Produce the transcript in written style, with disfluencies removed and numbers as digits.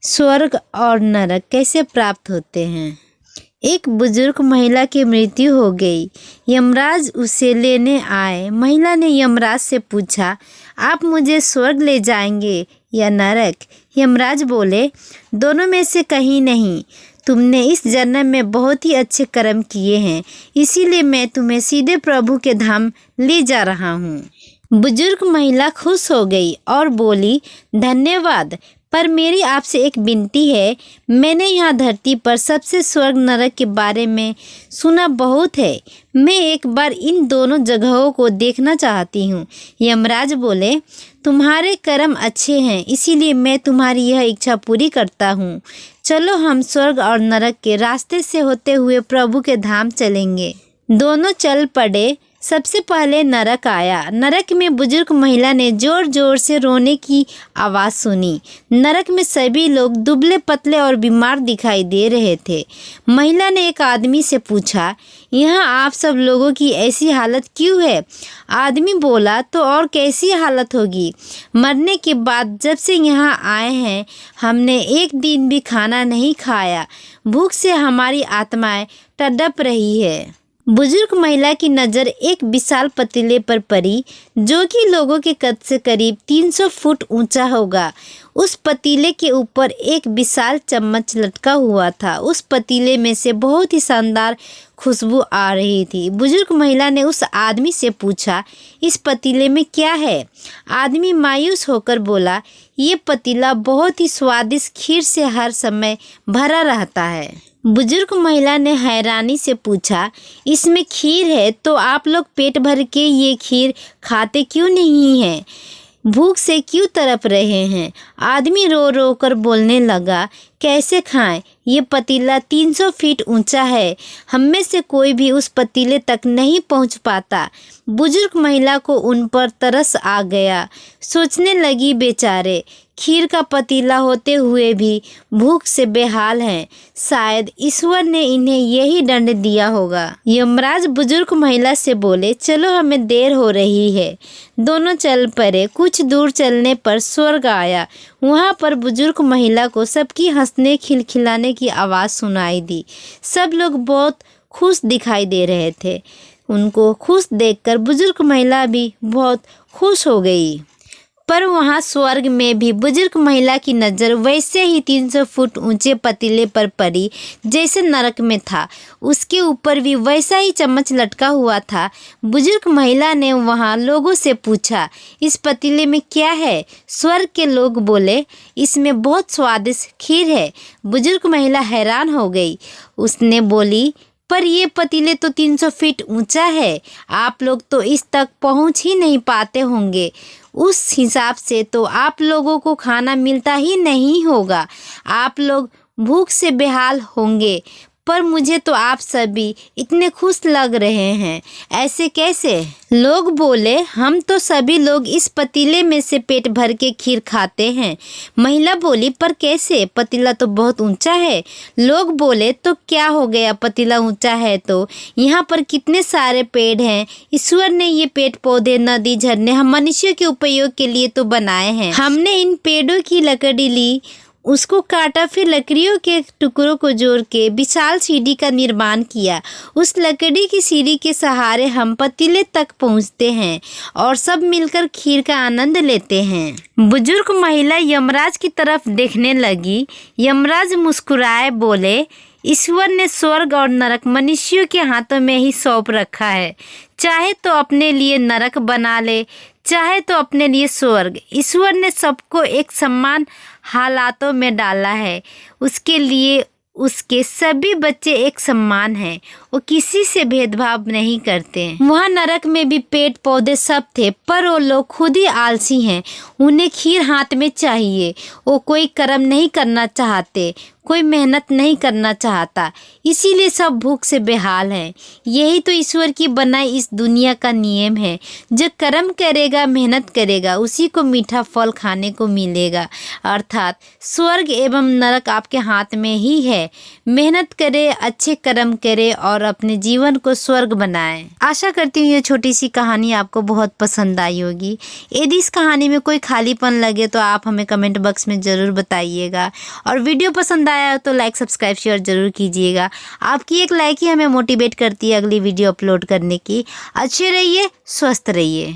स्वर्ग और नरक कैसे प्राप्त होते हैं। एक बुजुर्ग महिला की मृत्यु हो गई। यमराज उसे लेने आए। महिला ने यमराज से पूछा, आप मुझे स्वर्ग ले जाएंगे या नरक। यमराज बोले, दोनों में से कहीं नहीं। तुमने इस जन्म में बहुत ही अच्छे कर्म किए हैं, इसीलिए मैं तुम्हें सीधे प्रभु के धाम ले जा रहा हूँ। बुजुर्ग महिला खुश हो गई और बोली, धन्यवाद, पर मेरी आपसे एक विनती है। मैंने यहाँ धरती पर सबसे स्वर्ग नरक के बारे में सुना बहुत है। मैं एक बार इन दोनों जगहों को देखना चाहती हूँ। यमराज बोले, तुम्हारे कर्म अच्छे हैं, इसीलिए मैं तुम्हारी यह इच्छा पूरी करता हूँ। चलो हम स्वर्ग और नरक के रास्ते से होते हुए प्रभु के धाम चलेंगे। दोनों चल पड़े। सबसे पहले नरक आया। नरक में बुजुर्ग महिला ने जोर जोर से रोने की आवाज़ सुनी। नरक में सभी लोग दुबले पतले और बीमार दिखाई दे रहे थे। महिला ने एक आदमी से पूछा, यहाँ आप सब लोगों की ऐसी हालत क्यों है। आदमी बोला, तो और कैसी हालत होगी। मरने के बाद जब से यहाँ आए हैं हमने एक दिन भी खाना नहीं खाया। भूख से हमारी आत्माएं तड़प रही है। बुजुर्ग महिला की नज़र एक विशाल पतीले पर पड़ी, जो कि लोगों के कद से करीब 300 फुट ऊंचा होगा। उस पतीले के ऊपर एक विशाल चम्मच लटका हुआ था। उस पतीले में से बहुत ही शानदार खुशबू आ रही थी। बुजुर्ग महिला ने उस आदमी से पूछा, इस पतीले में क्या है। आदमी मायूस होकर बोला, ये पतीला बहुत ही स्वादिष्ट खीर से हर समय भरा रहता है। बुजुर्ग महिला ने हैरानी से पूछा, इसमें खीर है तो आप लोग पेट भर के ये खीर खाते क्यों नहीं हैं। भूख से क्यों तड़प रहे हैं। आदमी रो रो कर बोलने लगा, कैसे खाएं, ये पतीला 300 फीट ऊंचा है। हम में से कोई भी उस पतीले तक नहीं पहुंच पाता। बुजुर्ग महिला को उन पर तरस आ गया। सोचने लगी, बेचारे खीर का पतीला होते हुए भी भूख से बेहाल हैं। शायद ईश्वर ने इन्हें यही दंड दिया होगा। यमराज बुजुर्ग महिला से बोले, चलो हमें देर हो रही है। दोनों चल पड़े। कुछ दूर चलने पर स्वर्ग आया। वहाँ पर बुजुर्ग महिला को सबकी हंसने खिलखिलाने की आवाज़ सुनाई दी। सब लोग बहुत खुश दिखाई दे रहे थे। उनको खुश देखकर बुजुर्ग महिला भी बहुत खुश हो गई। पर वहाँ स्वर्ग में भी बुजुर्ग महिला की नज़र वैसे ही 300 फुट ऊंचे पतीले पर पड़ी जैसे नरक में था। उसके ऊपर भी वैसा ही चम्मच लटका हुआ था। बुजुर्ग महिला ने वहाँ लोगों से पूछा, इस पतीले में क्या है। स्वर्ग के लोग बोले, इसमें बहुत स्वादिष्ट खीर है। बुजुर्ग महिला हैरान हो गई। उसने बोली, पर ये पतीले तो 300 फीट ऊंचा है। आप लोग तो इस तक पहुंच ही नहीं पाते होंगे। उस हिसाब से तो आप लोगों को खाना मिलता ही नहीं होगा। आप लोग भूख से बेहाल होंगे। पर मुझे तो आप सभी इतने खुश लग रहे हैं, ऐसे कैसे। लोग बोले, हम तो सभी लोग इस पतीले में से पेट भर के खीर खाते हैं। महिला बोली, पर कैसे, पतीला तो बहुत ऊंचा है। लोग बोले, तो क्या हो गया, पतीला ऊंचा है तो यहाँ पर कितने सारे पेड़ हैं। ईश्वर ने ये पेड़ पौधे, नदी, झरने हम मनुष्यों के उपयोग के लिए तो बनाए हैं। हमने इन पेड़ों की लकड़ी ली, उसको काटा, फिर लकड़ियों के टुकड़ों को जोड़ के विशाल सीढ़ी का निर्माण किया। उस लकड़ी की सीढ़ी के सहारे हम पतीले तक पहुंचते हैं और सब मिलकर खीर का आनंद लेते हैं। बुजुर्ग महिला यमराज की तरफ देखने लगी। यमराज मुस्कुराए बोले, ईश्वर ने स्वर्ग और नरक मनुष्यों के हाथों में ही सौंप रखा है। चाहे तो अपने लिए नरक बना ले, चाहे तो अपने लिए स्वर्ग। ईश्वर ने सबको एक समान हालातों में डाला है। उसके लिए उसके सभी बच्चे एक समान हैं। वो किसी से भेदभाव नहीं करते। वहाँ नरक में भी पेड़ पौधे सब थे, पर वो लोग खुद ही आलसी हैं। उन्हें खीर हाथ में चाहिए। वो कोई कर्म नहीं करना चाहते, कोई मेहनत नहीं करना चाहता, इसीलिए सब भूख से बेहाल हैं। यही तो ईश्वर की बनाई इस दुनिया का नियम है। जो कर्म करेगा, मेहनत करेगा, उसी को मीठा फल खाने को मिलेगा। अर्थात स्वर्ग एवं नरक आपके हाथ में ही है। है। मेहनत करे, अच्छे कर्म करे और अपने जीवन को स्वर्ग बनाए। आशा करती हूँ ये छोटी सी कहानी आपको बहुत पसंद आई होगी। यदि इस कहानी में कोई खालीपन लगे तो आप हमें कमेंट बॉक्स में ज़रूर बताइएगा, और वीडियो पसंद आया तो लाइक, सब्सक्राइब, शेयर ज़रूर कीजिएगा। आपकी एक लाइक ही हमें मोटिवेट करती है अगली वीडियो अपलोड करने की। अच्छे रहिए, स्वस्थ रहिए।